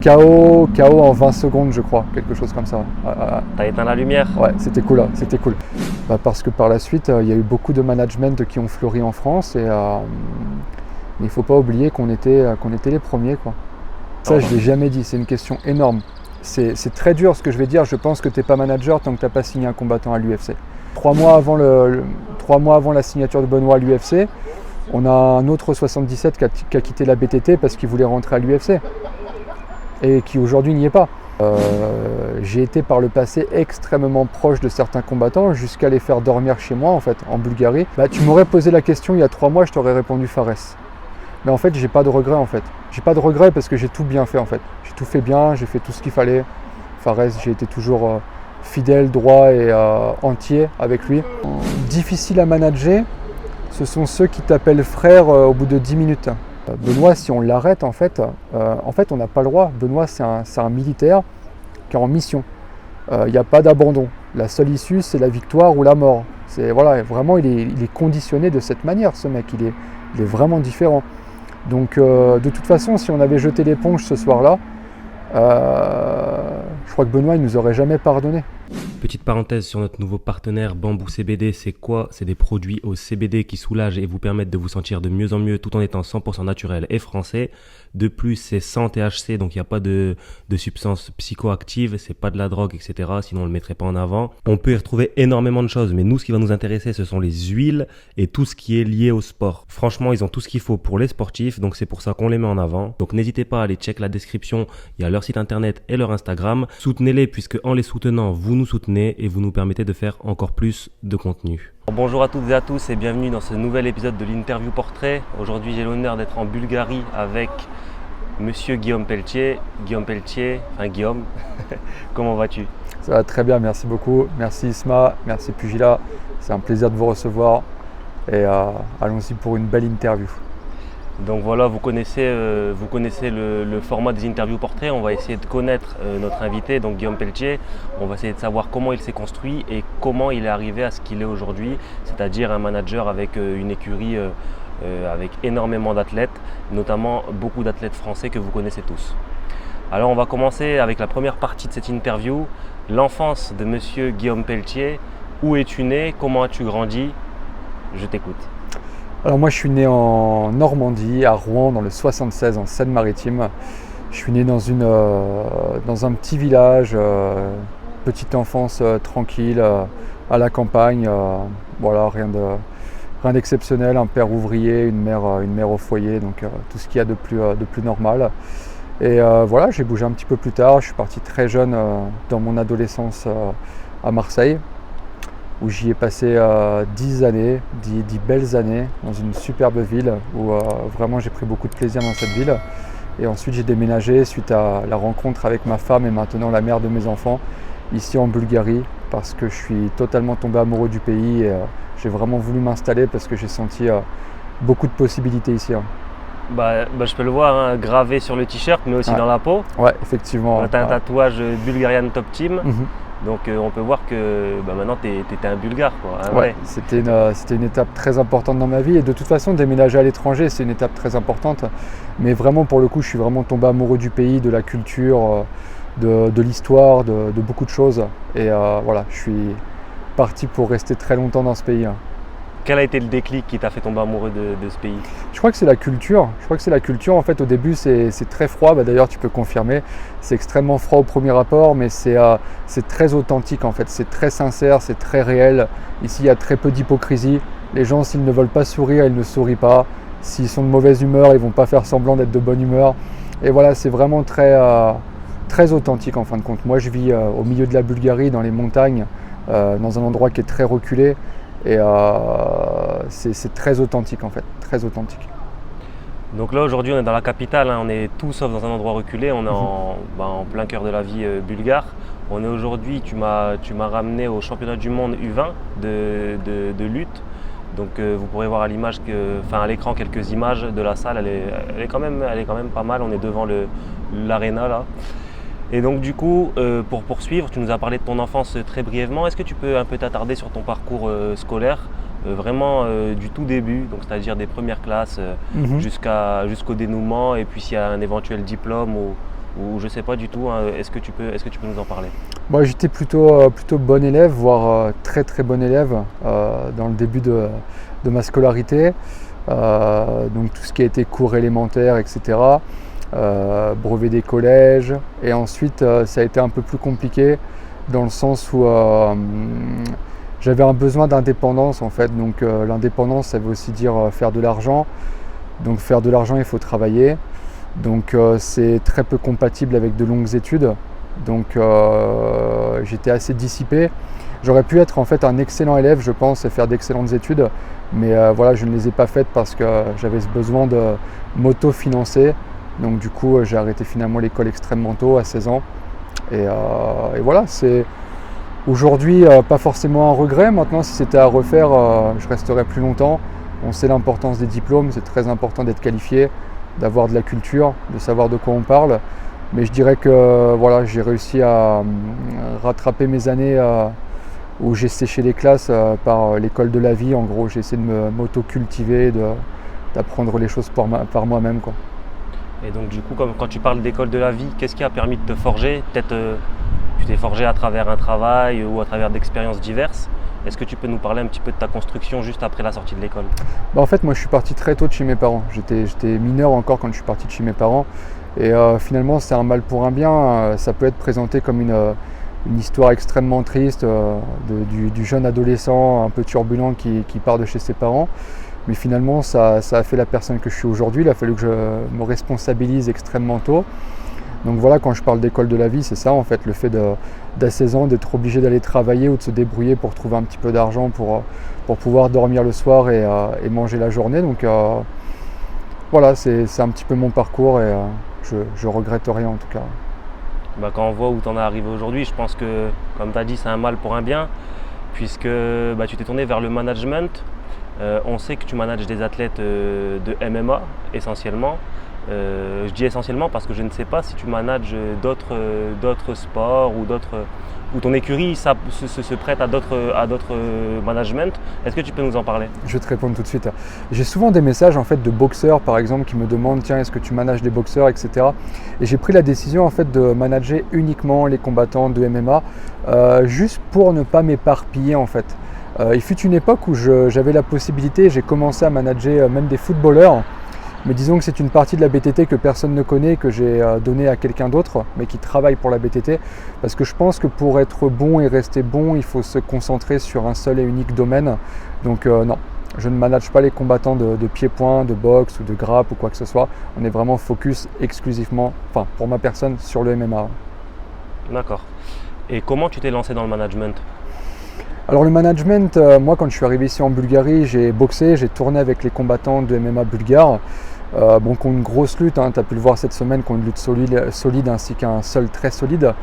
KO en 20 secondes, je crois, quelque chose comme ça. T'as éteint la lumière? Ouais, c'était cool, c'était cool. Parce que par la suite, il y a eu beaucoup de management qui ont fleuri en France et il ne faut pas oublier qu'on était les premiers, quoi. Ça, je ne l'ai jamais dit, c'est une question énorme. C'est très dur ce que je vais dire, je pense que tu n'es pas manager tant que tu n'as pas signé un combattant à l'UFC. 3 mois avant la signature de Benoît à l'UFC, on a un autre 77 qui a quitté la BTT parce qu'il voulait rentrer à l'UFC et qui aujourd'hui n'y est pas. J'ai été par le passé extrêmement proche de certains combattants jusqu'à les faire dormir chez moi en fait, en Bulgarie. Tu m'aurais posé la question il y a 3 mois, je t'aurais répondu Fares. Mais en fait, j'ai pas de regrets en fait. J'ai pas de regrets parce que j'ai tout bien fait en fait. J'ai tout fait bien, j'ai fait tout ce qu'il fallait. Fares, j'ai été toujours fidèle, droit et entier avec lui. Difficile à manager, ce sont ceux qui t'appellent frère au bout de 10 minutes. Benoît, si on l'arrête, en fait, on n'a pas le droit. Benoît, c'est un militaire qui est en mission. Il n'y a pas d'abandon. La seule issue, c'est la victoire ou la mort. Voilà, vraiment, il est conditionné de cette manière, ce mec. Il est vraiment différent. Donc, de toute façon, si on avait jeté l'éponge ce soir-là, je crois que Benoît, il nous aurait jamais pardonné. Petite parenthèse sur notre nouveau partenaire Bamboo CBD, c'est quoi? C'est des produits au CBD qui soulagent et vous permettent de vous sentir de mieux en mieux tout en étant 100% naturel et français. De plus, c'est sans THC, donc il n'y a pas de substances psychoactives, c'est pas de la drogue, etc. Sinon, on le mettrait pas en avant. On peut y retrouver énormément de choses, mais nous, ce qui va nous intéresser, ce sont les huiles et tout ce qui est lié au sport. Franchement, ils ont tout ce qu'il faut pour les sportifs, donc c'est pour ça qu'on les met en avant. Donc n'hésitez pas à aller check la description, il y a leur site internet et leur Instagram. Soutenez-les puisque en les soutenant, vous nous soutenez et vous nous permettez de faire encore plus de contenu. Bonjour à toutes et à tous et bienvenue dans ce nouvel épisode de l'interview portrait. Aujourd'hui, j'ai l'honneur d'être en Bulgarie avec Monsieur Guillaume Pelletier. Guillaume, comment vas-tu? Ça va très bien, merci beaucoup. Merci Isma, merci Pugila. C'est un plaisir de vous recevoir et allons-y pour une belle interview. Donc voilà, vous connaissez le format des interviews portraits. On va essayer de connaître notre invité, donc Guillaume Pelletier. On va essayer de savoir comment il s'est construit et comment il est arrivé à ce qu'il est aujourd'hui, c'est-à-dire un manager avec une écurie avec énormément d'athlètes, notamment beaucoup d'athlètes français que vous connaissez tous. Alors on va commencer avec la première partie de cette interview, l'enfance de Monsieur Guillaume Pelletier. Où es-tu né? Comment as-tu grandi? Je t'écoute. Alors moi je suis né en Normandie, à Rouen, dans le 76, en Seine-Maritime. Je suis né dans un petit village, petite enfance tranquille, à la campagne. Voilà, rien d'exceptionnel, un père ouvrier, une mère au foyer, donc tout ce qu'il y a de plus normal. Et voilà, j'ai bougé un petit peu plus tard, je suis parti très jeune dans mon adolescence à Marseille, où j'y ai passé 10 années, 10 belles années, dans une superbe ville, où vraiment j'ai pris beaucoup de plaisir dans cette ville. Et ensuite j'ai déménagé suite à la rencontre avec ma femme et maintenant la mère de mes enfants, ici en Bulgarie, parce que je suis totalement tombé amoureux du pays et j'ai vraiment voulu m'installer parce que j'ai senti beaucoup de possibilités ici. Je peux le voir gravé sur le t-shirt, mais aussi dans la peau. Ouais, effectivement. Tu as un tatouage Bulgarian Top Team. Mm-hmm. Donc on peut voir que maintenant tu étais un Bulgare, quoi. Hein, ouais, c'était une étape très importante dans ma vie et de toute façon déménager à l'étranger c'est une étape très importante. Mais vraiment pour le coup je suis vraiment tombé amoureux du pays, de la culture, de l'histoire, de beaucoup de choses. Et voilà, je suis parti pour rester très longtemps dans ce pays. Quel a été le déclic qui t'a fait tomber amoureux de ce pays? Je crois que c'est la culture. En fait, au début, c'est très froid. D'ailleurs, tu peux confirmer. C'est extrêmement froid au premier rapport, mais c'est très authentique. En fait, c'est très sincère, c'est très réel. Ici, il y a très peu d'hypocrisie. Les gens, s'ils ne veulent pas sourire, ils ne sourient pas. S'ils sont de mauvaise humeur, ils vont pas faire semblant d'être de bonne humeur. Et voilà, c'est vraiment très authentique en fin de compte. Moi, je vis au milieu de la Bulgarie, dans les montagnes, dans un endroit qui est très reculé. Et c'est très authentique en fait, très authentique. Donc là aujourd'hui on est dans la capitale, on est tout sauf dans un endroit reculé, on est en plein cœur de la vie bulgare. On est aujourd'hui, tu m'as ramené au championnat du monde U20 de lutte. Donc vous pourrez voir à l'écran quelques images de la salle, elle est quand même pas mal, on est devant l'aréna là. Et donc du coup, pour poursuivre, tu nous as parlé de ton enfance très brièvement. Est-ce que tu peux un peu t'attarder sur ton parcours scolaire, vraiment du tout début, donc c'est-à-dire des premières classes jusqu'au dénouement, et puis s'il y a un éventuel diplôme ou ou je sais pas du tout, hein. Est-ce que tu peux nous en parler? Moi, j'étais plutôt bon élève, voire très très bon élève dans le début de ma scolarité. Donc tout ce qui a été cours élémentaires, etc. Brevet des collèges. Et ensuite, ça a été un peu plus compliqué dans le sens où j'avais un besoin d'indépendance en fait. Donc l'indépendance, ça veut aussi dire faire de l'argent. Donc faire de l'argent, il faut travailler. Donc c'est très peu compatible avec de longues études. Donc j'étais assez dissipé. J'aurais pu être en fait un excellent élève, je pense, et faire d'excellentes études. Mais voilà, je ne les ai pas faites parce que j'avais ce besoin de m'auto-financer. Donc du coup, j'ai arrêté finalement l'école extrêmement tôt, à 16 ans. Et voilà, c'est aujourd'hui pas forcément un regret. Maintenant, si c'était à refaire, je resterais plus longtemps. On sait l'importance des diplômes, c'est très important d'être qualifié, d'avoir de la culture, de savoir de quoi on parle. Mais je dirais que voilà, j'ai réussi à rattraper mes années où j'ai séché les classes par l'école de la vie. En gros, j'ai essayé de m'auto-cultiver, d'apprendre les choses par moi-même, quoi. Et donc du coup, comme quand tu parles d'école de la vie, qu'est-ce qui a permis de te forger? Peut-être tu t'es forgé à travers un travail ou à travers d'expériences diverses. Est-ce que tu peux nous parler un petit peu de ta construction juste après la sortie de l'école? En fait, moi je suis parti très tôt de chez mes parents. J'étais mineur encore quand je suis parti de chez mes parents. Et finalement, c'est un mal pour un bien. Ça peut être présenté comme une histoire extrêmement triste du jeune adolescent un peu turbulent qui part de chez ses parents. Mais finalement, ça a fait la personne que je suis aujourd'hui. Il a fallu que je me responsabilise extrêmement tôt. Donc voilà, quand je parle d'école de la vie, c'est ça en fait, le fait d'à 16 ans d'être obligé d'aller travailler ou de se débrouiller pour trouver un petit peu d'argent pour pouvoir dormir le soir et manger la journée. Donc voilà, c'est un petit peu mon parcours et je regrette rien en tout cas. Quand on voit où tu en es arrivé aujourd'hui, je pense que, comme tu as dit, c'est un mal pour un bien, puisque tu t'es tourné vers le management. On sait que tu manages des athlètes de MMA essentiellement. Je dis essentiellement parce que je ne sais pas si tu manages d'autres sports ou ton écurie se prête à d'autres managements. Est-ce que tu peux nous en parler? Je vais te répondre tout de suite. J'ai souvent des messages en fait de boxeurs par exemple qui me demandent tiens, est-ce que tu manages des boxeurs, etc. Et j'ai pris la décision en fait de manager uniquement les combattants de MMA juste pour ne pas m'éparpiller en fait. Il fut une époque où j'avais la possibilité, j'ai commencé à manager même des footballeurs. Mais disons que c'est une partie de la BTT que personne ne connaît, que j'ai donnée à quelqu'un d'autre, mais qui travaille pour la BTT. Parce que je pense que pour être bon et rester bon, il faut se concentrer sur un seul et unique domaine. Donc non, je ne manage pas les combattants de pied-point, de boxe ou de grappe ou quoi que ce soit. On est vraiment focus exclusivement, enfin pour ma personne, sur le MMA. D'accord. Et comment tu t'es lancé dans le management? Alors le management, moi quand je suis arrivé ici en Bulgarie, j'ai boxé, j'ai tourné avec les combattants de MMA bulgares. Qui ont une grosse lutte, hein, tu as pu le voir cette semaine, qui ont une lutte solide ainsi qu'un sol très solide.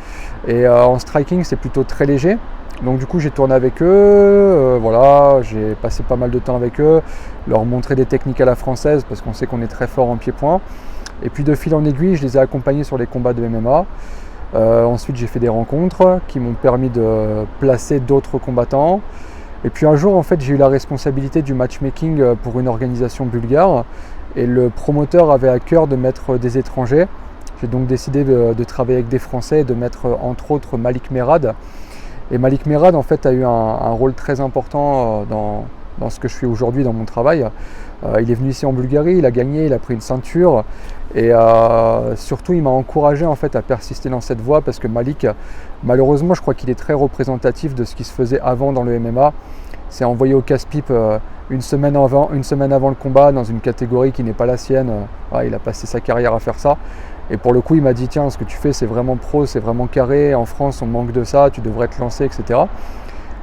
Et en striking, c'est plutôt très léger. Donc du coup, j'ai tourné avec eux, voilà, j'ai passé pas mal de temps avec eux, leur montrer des techniques à la française parce qu'on sait qu'on est très fort en pied-point. Et puis de fil en aiguille, je les ai accompagnés sur les combats de MMA. Ensuite, j'ai fait des rencontres qui m'ont permis de placer d'autres combattants. Et puis un jour, en fait, j'ai eu la responsabilité du matchmaking pour une organisation bulgare. Et le promoteur avait à cœur de mettre des étrangers. J'ai donc décidé de travailler avec des Français et de mettre entre autres Malik Merad. Et Malik Merad en fait a eu un rôle très important dans ce que je suis aujourd'hui dans mon travail. Il est venu ici en Bulgarie, il a gagné, il a pris une ceinture. Et surtout il m'a encouragé en fait à persister dans cette voie parce que Malik, malheureusement je crois qu'il est très représentatif de ce qui se faisait avant dans le MMA. C'est envoyé au casse-pipe une semaine avant le combat dans une catégorie qui n'est pas la sienne. Il a passé sa carrière à faire ça. Et pour le coup, il m'a dit tiens, ce que tu fais, c'est vraiment pro, c'est vraiment carré. En France, on manque de ça, tu devrais te lancer, etc.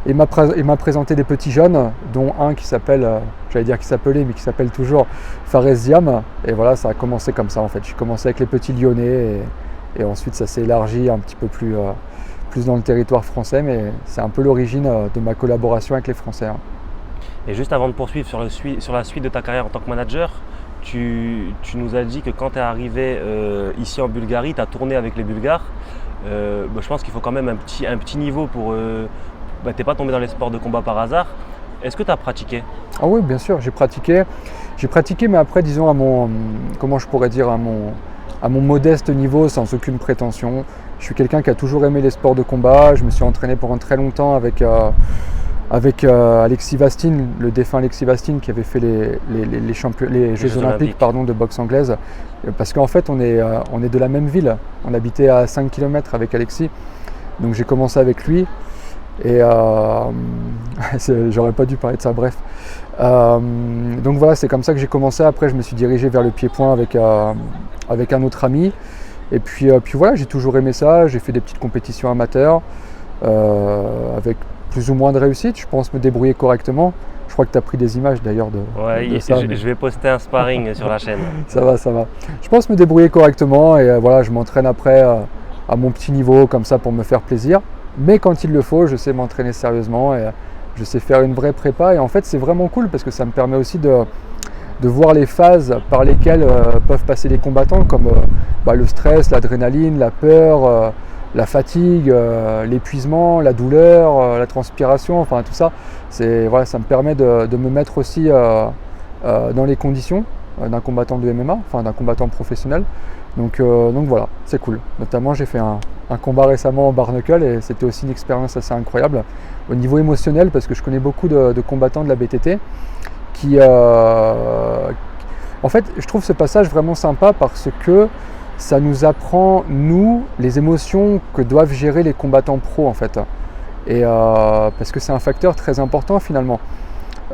Et il m'a présenté des petits jeunes, dont un qui s'appelle, qui s'appelle toujours Fares Ziam. Et voilà, ça a commencé comme ça en fait. J'ai commencé avec les petits Lyonnais et ensuite ça s'est élargi un petit peu plus dans le territoire français. Mais c'est un peu l'origine de ma collaboration avec les Français. Et juste avant de poursuivre sur la suite de ta carrière en tant que manager, tu nous as dit que quand tu es arrivé ici en Bulgarie, tu as tourné avec les Bulgares. Je pense qu'il faut quand même un petit niveau pour... tu n'es pas tombé dans les sports de combat par hasard. Est-ce que tu as pratiqué? Ah oui, bien sûr, j'ai pratiqué, mais après, disons, à mon à mon modeste niveau, sans aucune prétention. Je suis quelqu'un qui a toujours aimé les sports de combat. Je me suis entraîné pendant très longtemps avec Alexis Vastine, le défunt Alexis Vastine, qui avait fait les Jeux Olympiques de boxe anglaise. Parce qu'en fait, on est de la même ville. On habitait à 5 km avec Alexis. Donc j'ai commencé avec lui. Et j'aurais pas dû parler de ça, bref. Donc voilà, c'est comme ça que j'ai commencé. Après, je me suis dirigé vers le pied-point avec un autre ami. Et puis voilà, j'ai toujours aimé ça. J'ai fait des petites compétitions amateurs avec plus ou moins de réussite. Je pense me débrouiller correctement. Je crois que tu as pris des images d'ailleurs de ça. Je vais poster un sparring sur la chaîne. Ça va. Je pense me débrouiller correctement et voilà, je m'entraîne après à mon petit niveau comme ça pour me faire plaisir. Mais quand il le faut, je sais m'entraîner sérieusement et je sais faire une vraie prépa. Et en fait, c'est vraiment cool parce que ça me permet aussi de voir les phases par lesquelles peuvent passer les combattants, comme le stress, l'adrénaline, la peur, la fatigue, l'épuisement, la douleur, la transpiration, enfin tout ça. Ça me permet de me mettre aussi dans les conditions d'un combattant de MMA, enfin d'un combattant professionnel. Donc voilà, c'est cool. Notamment, j'ai fait un combat récemment en bare knuckle et c'était aussi une expérience assez incroyable au niveau émotionnel parce que je connais beaucoup de combattants de la BTT qui... En fait, je trouve ce passage vraiment sympa parce que ça nous apprend, nous, les émotions que doivent gérer les combattants pros en fait. Et parce que c'est un facteur très important finalement.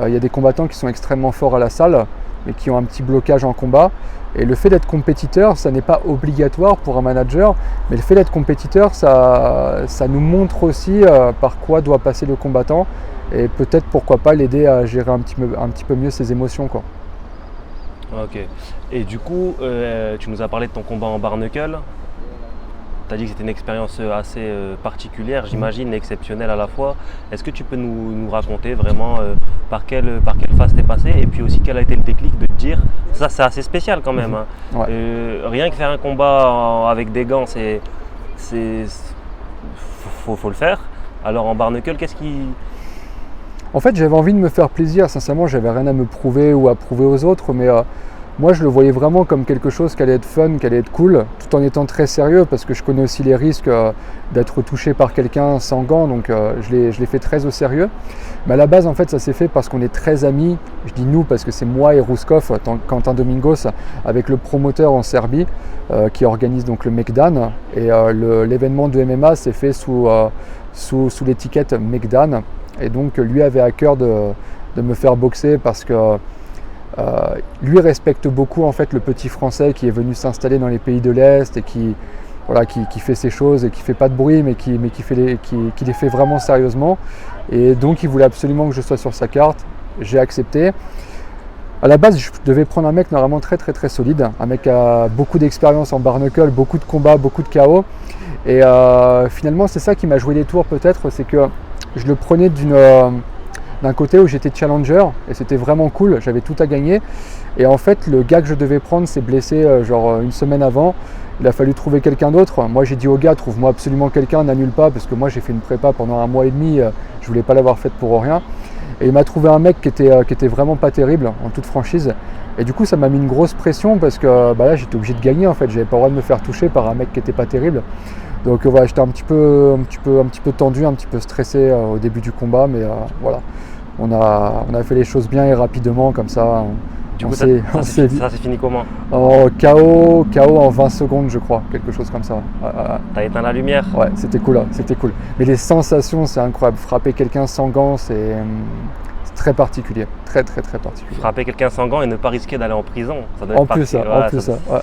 Il y a des combattants qui sont extrêmement forts à la salle mais qui ont un petit blocage en combat. Et le fait d'être compétiteur, ça n'est pas obligatoire pour un manager, mais le fait d'être compétiteur, ça nous montre aussi par quoi doit passer le combattant et peut-être pourquoi pas l'aider à gérer un petit peu mieux ses émotions, quoi. Ok. Et du coup, tu nous as parlé de ton combat en bare knuckle. Tu as dit que c'était une expérience assez particulière, j'imagine, exceptionnelle à la fois. Est-ce que tu peux nous raconter vraiment par quelle phase t'es passé et puis aussi quel a été le déclic de te dire, ça c'est assez spécial quand même, hein. Ouais. Rien que faire un combat avec des gants, faut le faire. Alors en bare knuckle, qu'est-ce qui... En fait, j'avais envie de me faire plaisir, sincèrement, j'avais rien à me prouver ou à prouver aux autres, mais moi je le voyais vraiment comme quelque chose qui allait être fun, qui allait être cool, tout en étant très sérieux parce que je connais aussi les risques d'être touché par quelqu'un sans gants, donc je l'ai fait très au sérieux. Mais à la base, en fait, ça s'est fait parce qu'on est très amis, je dis nous parce que c'est moi et Rouskov, Quentin Domingos, avec le promoteur en Serbie qui organise donc le Mekdan, et l'événement de MMA s'est fait sous l'étiquette Mekdan, et donc lui avait à cœur de me faire boxer parce que lui respecte beaucoup en fait le petit français qui est venu s'installer dans les pays de l'Est et qui fait ses choses et qui fait pas de bruit mais qui les fait vraiment sérieusement, et donc il voulait absolument que je sois sur sa carte. J'ai accepté. À la base, je devais prendre un mec normalement très très très solide, un mec qui a beaucoup d'expérience en bare knuckle, beaucoup de combats, beaucoup de KO, et finalement c'est ça qui m'a joué des tours peut-être, c'est que je le prenais d'un côté où j'étais challenger et c'était vraiment cool, j'avais tout à gagner, et en fait le gars que je devais prendre s'est blessé une semaine avant. Il a fallu trouver quelqu'un d'autre. Moi j'ai dit au gars, trouve-moi absolument quelqu'un, n'annule pas, parce que moi j'ai fait une prépa pendant 1 mois et demi, je voulais pas l'avoir faite pour rien. Et il m'a trouvé un mec qui était vraiment pas terrible, en toute franchise. Et du coup ça m'a mis une grosse pression parce que là j'étais obligé de gagner en fait, j'avais pas le droit de me faire toucher par un mec qui était pas terrible. Donc voilà, j'étais un petit peu tendu, un petit peu stressé au début du combat, mais voilà, on a fait les choses bien et rapidement comme ça. Du coup, ça s'est fini comment? KO en 20 secondes, je crois, quelque chose comme ça. T'as éteint la lumière? Ouais, c'était cool. Mais les sensations, c'est incroyable. Frapper quelqu'un sans gants, c'est très particulier, très très très particulier. Frapper quelqu'un sans gants et ne pas risquer d'aller en prison, ça doit être particulier.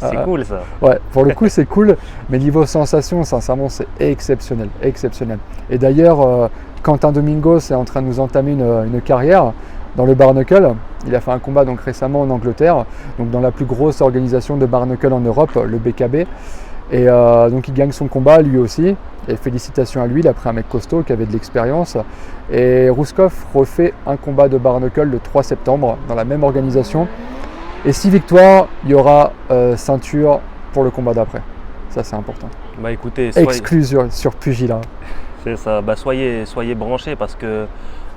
C'est cool ça. Ouais, pour le coup c'est cool, mais niveau sensation, sincèrement c'est exceptionnel. Et d'ailleurs, Quentin Domingos est en train de nous entamer une carrière dans le bare knuckle. Il a fait un combat donc récemment en Angleterre, donc dans la plus grosse organisation de bare knuckle en Europe, le BKB. Et donc il gagne son combat lui aussi, et félicitations à lui, il a pris un mec costaud qui avait de l'expérience. Et Rouskov refait un combat de bare knuckle le 3 septembre dans la même organisation, et si victoire, il y aura ceinture pour le combat d'après. Ça c'est important. Bah écoutez, exclusion sur Pugilat. C'est ça, soyez branchés parce que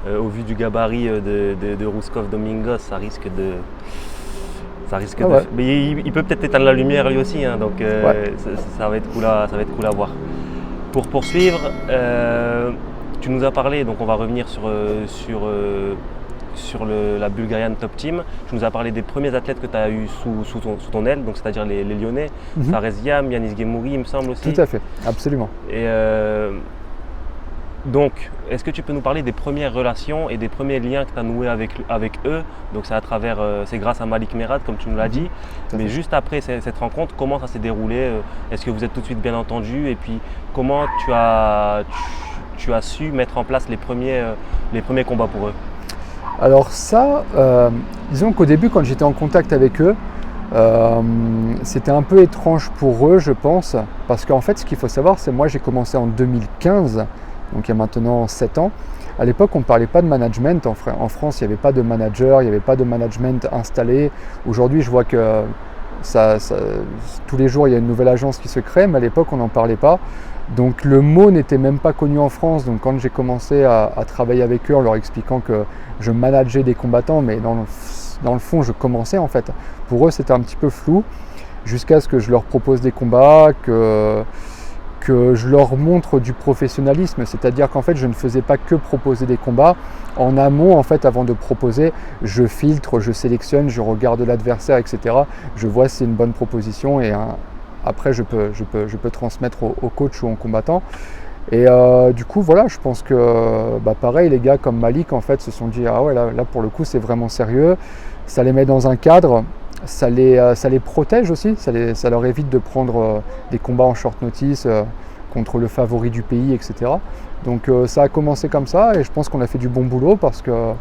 au vu du gabarit de Rouskov Domingos, ça risque Ça risque Ouais. Mais il peut peut-être éteindre la lumière lui aussi, hein, donc Ouais. ça va être cool à voir. Pour poursuivre, tu nous as parlé, donc on va revenir sur la Bulgarian Top Team. Tu nous as parlé des premiers athlètes que tu as eu sous ton aile, donc c'est-à-dire les Lyonnais, Mhm. Fares Yam, Yanis Gemouri, il me semble aussi. Tout à fait, absolument. Et donc, est-ce que tu peux nous parler des premières relations et des premiers liens que tu as noués avec eux? Donc c'est grâce à Malik Merad, comme tu nous l'as dit. Tout à Mais fait. juste après cette rencontre, comment ça s'est déroulé? Est-ce que vous êtes tout de suite bien entendus? Et puis, comment tu as su mettre en place les premiers combats pour eux? Alors ça, disons qu'au début, quand j'étais en contact avec eux, c'était un peu étrange pour eux, je pense, parce qu'en fait, ce qu'il faut savoir, c'est moi, j'ai commencé en 2015, donc il y a maintenant 7 ans. À l'époque, on ne parlait pas de management. En France, il n'y avait pas de manager, il n'y avait pas de management installé. Aujourd'hui, je vois que tous les jours, il y a une nouvelle agence qui se crée, mais à l'époque, on n'en parlait pas. Donc le mot n'était même pas connu en France. Donc quand j'ai commencé à travailler avec eux en leur expliquant que je manageais des combattants, mais dans le fond, je commençais en fait. Pour eux, c'était un petit peu flou, jusqu'à ce que je leur propose des combats, que je leur montre du professionnalisme, c'est-à-dire qu'en fait je ne faisais pas que proposer des combats. En amont, en fait, avant de proposer, je filtre, je sélectionne, je regarde l'adversaire, etc. Je vois si c'est une bonne proposition et après je peux transmettre au coach ou au combattant. Et du coup voilà, je pense que pareil, les gars comme Malik en fait se sont dit ah ouais là pour le coup c'est vraiment sérieux, ça les met dans un cadre. Ça les protège aussi, ça leur évite de prendre des combats en short notice contre le favori du pays, etc. Donc ça a commencé comme ça et je pense qu'on a fait du bon boulot parce que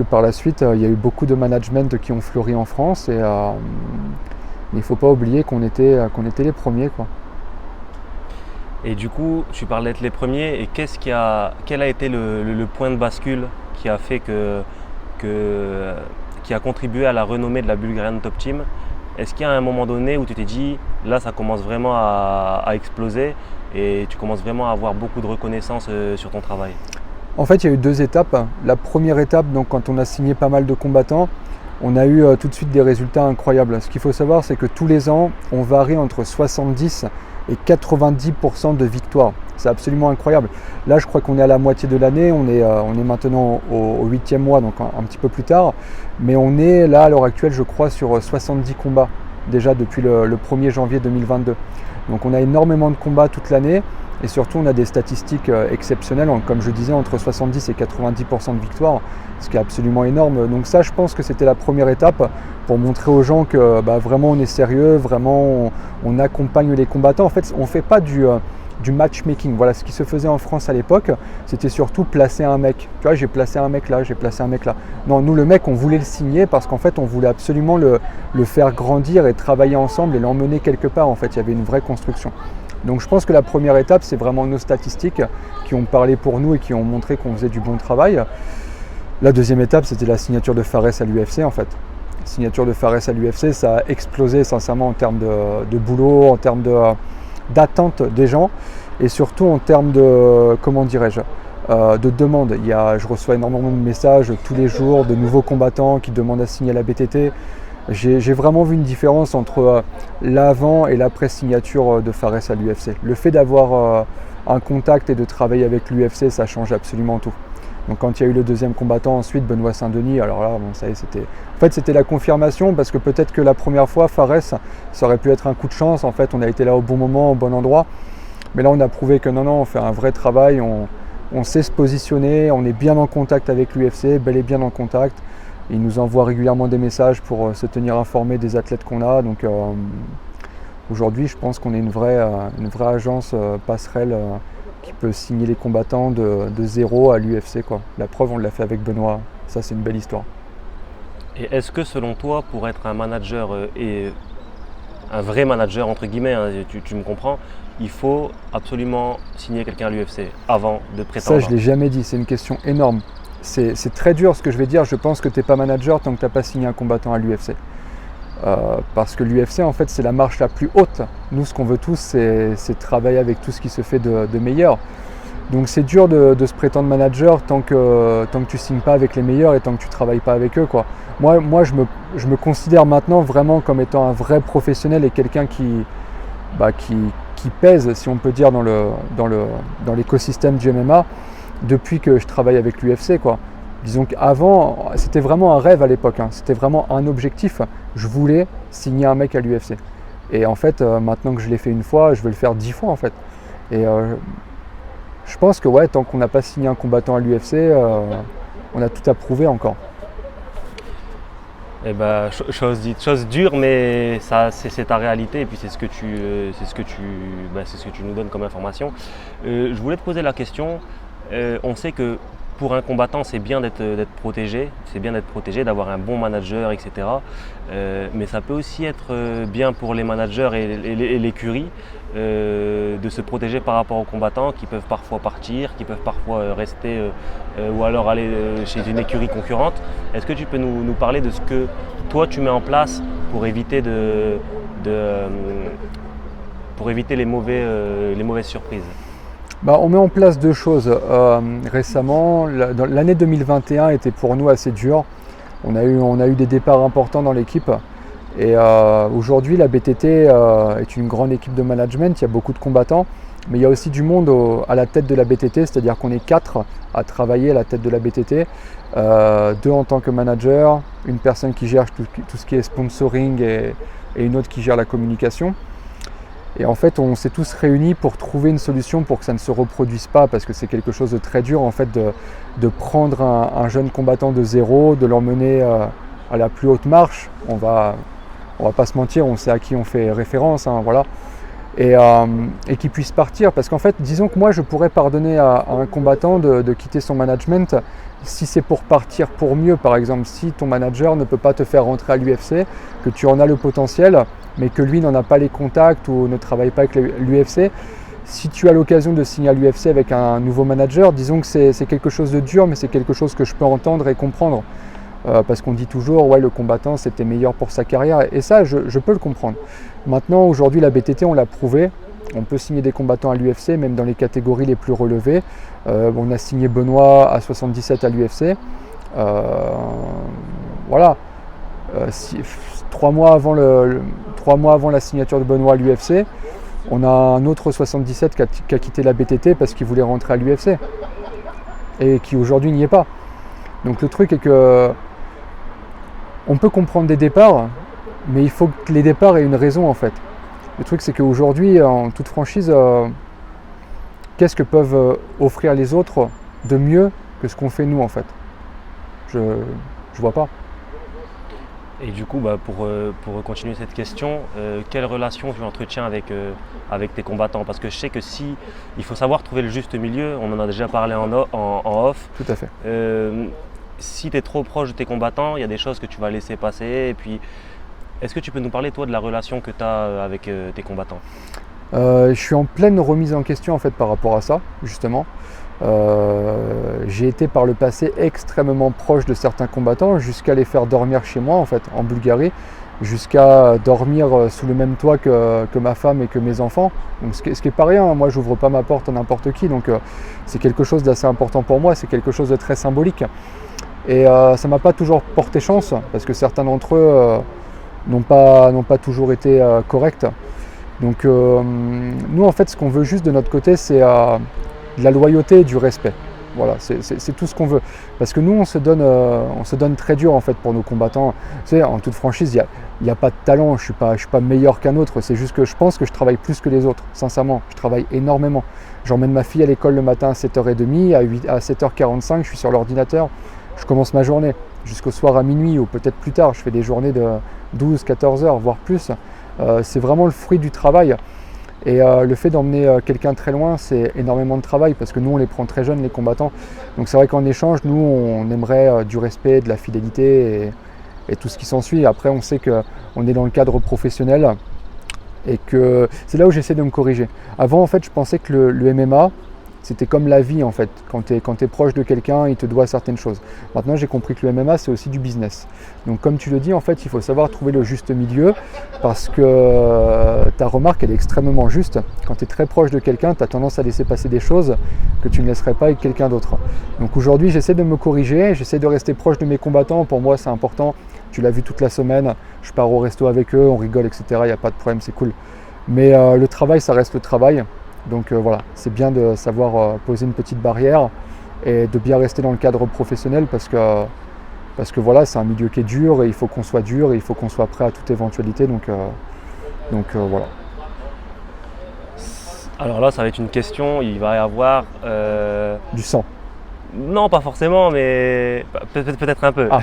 par la suite il y a eu beaucoup de management qui ont fleuri en France et il ne faut pas oublier qu'on était les premiers, quoi. Et du coup, tu parlais d'être les premiers et quel a été le point de bascule qui a fait qui a contribué à la renommée de la Bulgarian Top Team? Est-ce qu'il y a un moment donné où tu t'es dit, là ça commence vraiment à exploser et tu commences vraiment à avoir beaucoup de reconnaissance sur ton travail? En fait, il y a eu 2 étapes. La première étape, donc quand on a signé pas mal de combattants, on a eu tout de suite des résultats incroyables. Ce qu'il faut savoir, c'est que tous les ans, on varie entre 70 et 90% de victoires. C'est absolument incroyable. Là, je crois qu'on est à la moitié de l'année. On est maintenant au 8e mois, donc un petit peu plus tard. Mais on est là, à l'heure actuelle, je crois, sur 70 combats, déjà depuis le 1er janvier 2022. Donc on a énormément de combats toute l'année. Et surtout, on a des statistiques exceptionnelles, comme je disais, entre 70 et 90% de victoires, ce qui est absolument énorme. Donc ça, je pense que c'était la première étape pour montrer aux gens que vraiment on est sérieux, vraiment on accompagne les combattants. En fait, on ne fait pas du matchmaking. Voilà, ce qui se faisait en France à l'époque, c'était surtout placer un mec. Tu vois, j'ai placé un mec là, j'ai placé un mec là. Non, nous, le mec, on voulait le signer parce qu'en fait, on voulait absolument le faire grandir et travailler ensemble et l'emmener quelque part. En fait, il y avait une vraie construction. Donc je pense que la première étape, c'est vraiment nos statistiques qui ont parlé pour nous et qui ont montré qu'on faisait du bon travail. La deuxième étape, c'était la signature de Fares à l'UFC en fait. La signature de Fares à l'UFC, ça a explosé sincèrement en termes de boulot, en termes d'attente des gens et surtout en termes de, comment dirais-je, de demande. Je reçois énormément de messages tous les jours de nouveaux combattants qui demandent à signer à la BTT. J'ai vraiment vu une différence entre l'avant et l'après signature de Fares à l'UFC. Le fait d'avoir un contact et de travailler avec l'UFC, ça change absolument tout. Donc quand il y a eu le deuxième combattant ensuite, Benoît Saint-Denis, alors là, bon, ça y est, c'était la confirmation parce que peut-être que la première fois, Fares, ça aurait pu être un coup de chance. En fait, on a été là au bon moment, au bon endroit. Mais là, on a prouvé que non, on fait un vrai travail, on sait se positionner, on est bien en contact avec l'UFC, bel et bien en contact. Ils nous envoient régulièrement des messages pour se tenir informés des athlètes qu'on a. Donc aujourd'hui, je pense qu'on est une vraie agence passerelle qui peut signer les combattants de zéro à l'UFC, quoi. La preuve, on l'a fait avec Benoît. Ça, c'est une belle histoire. Et est-ce que selon toi, pour être un manager et un vrai manager, entre guillemets, hein, tu me comprends, il faut absolument signer quelqu'un à l'UFC avant de prétendre? Ça, je ne l'ai jamais dit. C'est une question énorme. C'est très dur ce que je vais dire. Je pense que tu n'es pas manager tant que tu n'as pas signé un combattant à l'UFC. Parce que l'UFC, en fait, c'est la marche la plus haute. Nous, ce qu'on veut tous, c'est travailler avec tout ce qui se fait de meilleur. Donc c'est dur de se prétendre manager tant que tu signes pas avec les meilleurs et tant que tu travailles pas avec eux, quoi. Moi je me considère maintenant vraiment comme étant un vrai professionnel et quelqu'un qui pèse, si on peut dire, dans l'écosystème du MMA depuis que je travaille avec l'UFC, quoi. Disons qu'avant, c'était vraiment un rêve à l'époque, hein. C'était vraiment un objectif. Je voulais signer un mec à l'UFC. Et en fait, maintenant que je l'ai fait une fois, je veux le faire 10 fois en fait. Et je pense que ouais, tant qu'on n'a pas signé un combattant à l'UFC, on a tout à prouver encore. Eh ben, chose dite, chose dure, mais ça, c'est ta réalité et puis c'est ce que tu nous donnes comme information. Je voulais te poser la question. On sait que pour un combattant, c'est bien d'être protégé, d'avoir un bon manager, etc. Mais ça peut aussi être bien pour les managers et l'écurie de se protéger par rapport aux combattants qui peuvent parfois partir, qui peuvent parfois rester ou alors aller chez une écurie concurrente. Est-ce que tu peux nous parler de ce que toi tu mets en place pour éviter les mauvaises surprises? On met en place deux choses. Récemment, l'année 2021 était pour nous assez dure. On a eu des départs importants dans l'équipe. Et aujourd'hui, la BTT est une grande équipe de management. Il y a beaucoup de combattants. Mais il y a aussi du monde à la tête de la BTT. C'est-à-dire qu'on est 4 à travailler à la tête de la BTT. 2 en tant que manager, une personne qui gère tout ce qui est sponsoring et une autre qui gère la communication. Et en fait, on s'est tous réunis pour trouver une solution pour que ça ne se reproduise pas, parce que c'est quelque chose de très dur en fait de prendre un jeune combattant de zéro, de l'emmener à la plus haute marche. On va pas se mentir, on sait à qui on fait référence, hein, voilà. Et qu'il puisse partir, parce qu'en fait, disons que moi je pourrais pardonner à un combattant de quitter son management si c'est pour partir pour mieux. Par exemple, si ton manager ne peut pas te faire rentrer à l'UFC, que tu en as le potentiel, mais que lui n'en a pas les contacts ou ne travaille pas avec l'UFC, si tu as l'occasion de signer à l'UFC avec un nouveau manager, disons que c'est quelque chose de dur, mais c'est quelque chose que je peux entendre et comprendre. Parce qu'on dit toujours, ouais, le combattant c'était meilleur pour sa carrière, et ça je peux le comprendre. Maintenant, aujourd'hui, la BTT, on l'a prouvé, on peut signer des combattants à l'UFC, même dans les catégories les plus relevées. On a signé Benoît à 77 à l'UFC. Voilà. 3 mois avant la signature de Benoît à l'UFC, on a un autre 77 qui a quitté la BTT parce qu'il voulait rentrer à l'UFC et qui aujourd'hui n'y est pas. Donc le truc est que on peut comprendre des départs, mais il faut que les départs aient une raison en fait. Le truc c'est qu'aujourd'hui, en toute franchise, qu'est-ce que peuvent offrir les autres de mieux que ce qu'on fait nous en fait? Je vois pas. Et du coup, pour continuer cette question, quelle relation tu entretiens avec tes combattants? Parce que je sais que il faut savoir trouver le juste milieu, on en a déjà parlé en off. Tout à fait. Si tu es trop proche de tes combattants, il y a des choses que tu vas laisser passer. Et puis, est-ce que tu peux nous parler toi de la relation que tu as avec tes combattants? Je suis en pleine remise en question en fait par rapport à ça, justement. J'ai été par le passé extrêmement proche de certains combattants, jusqu'à les faire dormir chez moi en fait, en Bulgarie, jusqu'à dormir sous le même toit que ma femme et que mes enfants. Donc, ce qui est pas rien, moi j'ouvre pas ma porte à n'importe qui, donc c'est quelque chose d'assez important pour moi, c'est quelque chose de très symbolique. Et ça m'a pas toujours porté chance, parce que certains d'entre eux n'ont pas toujours été corrects. Donc nous en fait ce qu'on veut juste de notre côté, c'est de la loyauté et du respect. Voilà, c'est tout ce qu'on veut. Parce que nous on se donne très dur en fait pour nos combattants. Tu sais, en toute franchise, il n'y a pas de talent, je suis pas meilleur qu'un autre, c'est juste que je pense que je travaille plus que les autres, sincèrement, je travaille énormément. J'emmène ma fille à l'école le matin à 7h30, à 7h45 je suis sur l'ordinateur, je commence ma journée jusqu'au soir à minuit ou peut-être plus tard, je fais des journées de 12-14 heures, voire plus. C'est vraiment le fruit du travail. Et le fait d'emmener quelqu'un très loin, c'est énormément de travail parce que nous, on les prend très jeunes, les combattants. Donc c'est vrai qu'en échange, nous, on aimerait du respect, de la fidélité et tout ce qui s'ensuit. Après, on sait qu'on est dans le cadre professionnel et que c'est là où j'essaie de me corriger. Avant, en fait, je pensais que le MMA, C'était comme la vie en fait. Quand tu es proche de quelqu'un, il te doit certaines choses. Maintenant, j'ai compris que le MMA, c'est aussi du business. Donc comme tu le dis, en fait, il faut savoir trouver le juste milieu parce que ta remarque, elle est extrêmement juste. Quand tu es très proche de quelqu'un, tu as tendance à laisser passer des choses que tu ne laisserais pas avec quelqu'un d'autre. Donc aujourd'hui, j'essaie de me corriger, j'essaie de rester proche de mes combattants. Pour moi, c'est important. Tu l'as vu toute la semaine. Je pars au resto avec eux, on rigole, etc. Il n'y a pas de problème, c'est cool. Mais le travail, ça reste le travail. Donc voilà, c'est bien de savoir poser une petite barrière et de bien rester dans le cadre professionnel parce que voilà, c'est un milieu qui est dur et il faut qu'on soit dur et il faut qu'on soit prêt à toute éventualité. Donc voilà. Alors là, ça va être une question, il va y avoir... Du sang. Non, pas forcément, mais peut-être un peu. Ah.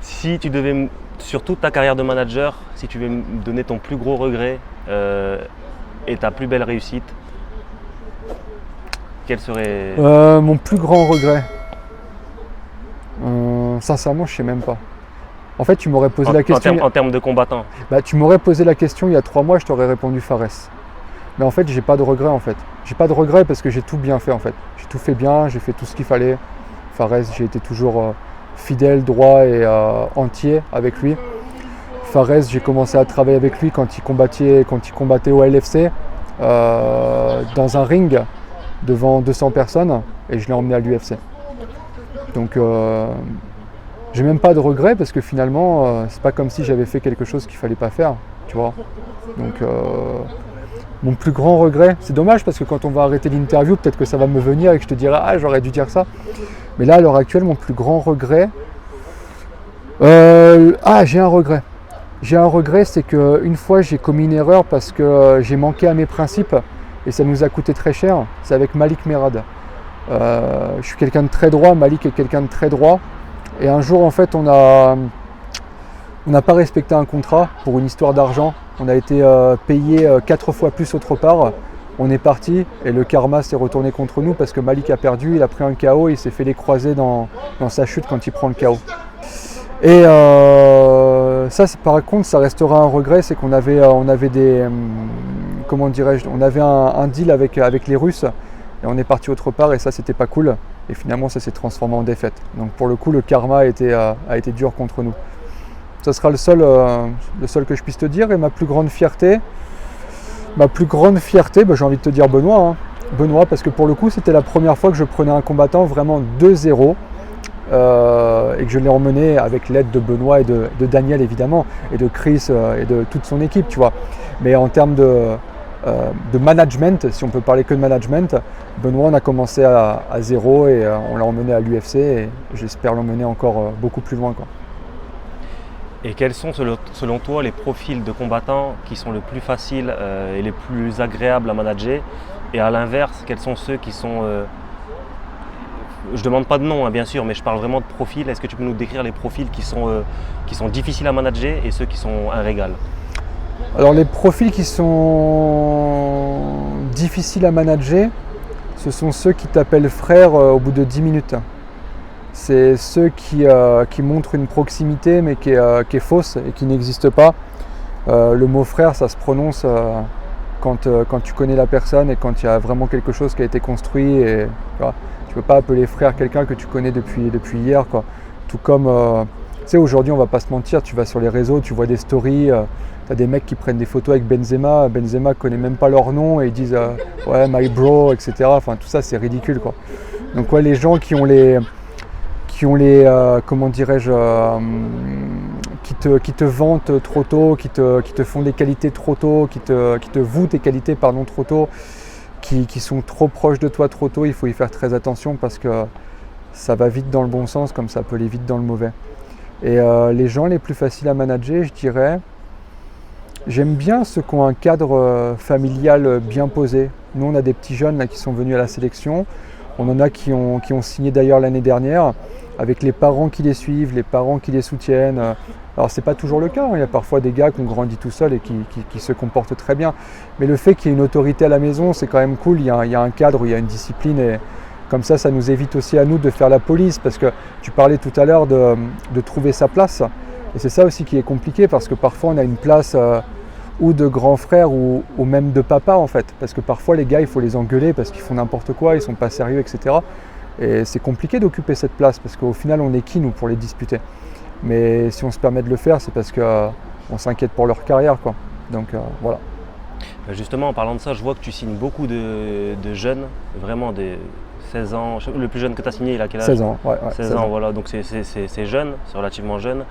Si tu devais, sur toute ta carrière de manager, si tu devais me donner ton plus gros regret et ta plus belle réussite, quel serait... Mon plus grand regret, sincèrement, je ne sais même pas. En fait, tu m'aurais posé la question... En termes de combattant. Tu m'aurais posé la question il y a 3 mois, je t'aurais répondu Fares. Mais en fait, j'ai pas de regret en fait. J'ai pas de regret parce que j'ai tout bien fait en fait. J'ai tout fait bien, j'ai fait tout ce qu'il fallait. Fares, j'ai été toujours fidèle, droit et entier avec lui. Fares, j'ai commencé à travailler avec lui quand il combattait au LFC dans un ring devant 200 personnes et je l'ai emmené à l'UFC. Donc j'ai même pas de regret parce que finalement c'est pas comme si j'avais fait quelque chose qu'il fallait pas faire, tu vois. Donc mon plus grand regret, c'est dommage parce que quand on va arrêter l'interview, peut-être que ça va me venir et que je te dirai ah j'aurais dû dire ça. Mais là à l'heure actuelle, mon plus grand regret, j'ai un regret. J'ai un regret, c'est qu'une fois j'ai commis une erreur parce que j'ai manqué à mes principes et ça nous a coûté très cher. C'est avec Malik Merad. Je suis quelqu'un de très droit, Malik est quelqu'un de très droit. Et un jour en fait on n'a pas respecté un contrat pour une histoire d'argent. On a été payé 4 fois plus autre part. On est parti et le karma s'est retourné contre nous parce que Malik a perdu, il a pris un KO, il s'est fait les croisés dans sa chute quand il prend le KO. Et ça, par contre, ça restera un regret, c'est qu'on avait des, comment dirais-je, on avait un deal avec les Russes et on est parti autre part et ça, c'était pas cool. Et finalement, ça s'est transformé en défaite. Donc pour le coup, le karma a été dur contre nous. Ça sera le seul que je puisse te dire. Et ma plus grande fierté, j'ai envie de te dire Benoît. Hein. Benoît, parce que pour le coup, c'était la première fois que je prenais un combattant vraiment 2-0. Et que je l'ai emmené avec l'aide de Benoît et de Daniel évidemment et de Chris et de toute son équipe, tu vois. Mais en termes de management, si on peut parler que de management, Benoît on a commencé à 0 et on l'a emmené à l'UFC et j'espère l'emmener encore beaucoup plus loin, quoi. Et quels sont selon toi les profils de combattants qui sont le plus faciles et les plus agréables à manager, et à l'inverse, quels sont ceux qui sont je ne demande pas de nom, hein, bien sûr, mais je parle vraiment de profils. Est-ce que tu peux nous décrire les profils qui sont difficiles à manager et ceux qui sont un régal? Alors les profils qui sont difficiles à manager, ce sont ceux qui t'appellent frère au bout de 10 minutes. C'est ceux qui montrent une proximité mais qui est fausse et qui n'existe pas. Le mot frère, ça se prononce quand tu connais la personne et quand il y a vraiment quelque chose qui a été construit. Et, voilà. Tu ne peux pas appeler frère quelqu'un que tu connais depuis hier, quoi. Tout comme, tu sais, aujourd'hui, on va pas se mentir, tu vas sur les réseaux, tu vois des stories, tu as des mecs qui prennent des photos avec Benzema ne connaît même pas leur nom et ils disent ouais, my bro, etc. Enfin, tout ça, c'est ridicule, quoi. Donc, ouais, les gens qui ont les comment dirais-je, qui te vantent trop tôt, qui te font des qualités trop tôt, qui te vouent tes qualités, pardon, trop tôt, qui sont trop proches de toi trop tôt, il faut y faire très attention parce que ça va vite dans le bon sens comme ça peut aller vite dans le mauvais. Et les gens les plus faciles à manager, je dirais, j'aime bien ceux qui ont un cadre familial bien posé. Nous, on a des petits jeunes là, qui sont venus à la sélection. On en a qui ont signé d'ailleurs l'année dernière, avec les parents qui les suivent, les parents qui les soutiennent. Alors c'est pas toujours le cas, hein. Il y a parfois des gars qui ont grandi tout seuls et qui se comportent très bien. Mais le fait qu'il y ait une autorité à la maison, c'est quand même cool, il y a un cadre, il y a une discipline et comme ça nous évite aussi à nous de faire la police parce que tu parlais tout à l'heure de trouver sa place. Et c'est ça aussi qui est compliqué parce que parfois on a une place ou de grand frère ou même de papa en fait. Parce que parfois les gars, il faut les engueuler parce qu'ils font n'importe quoi, ils sont pas sérieux, etc. Et c'est compliqué d'occuper cette place parce qu'au final, on est qui nous pour les disputer. Mais si on se permet de le faire, c'est parce qu'on s'inquiète pour leur carrière, quoi. Donc voilà. Justement, en parlant de ça, je vois que tu signes beaucoup de jeunes, vraiment des 16 ans. Le plus jeune que tu as signé, il a quel âge? 16 ans, ouais. 16 ans, voilà, donc c'est jeune, c'est relativement jeune.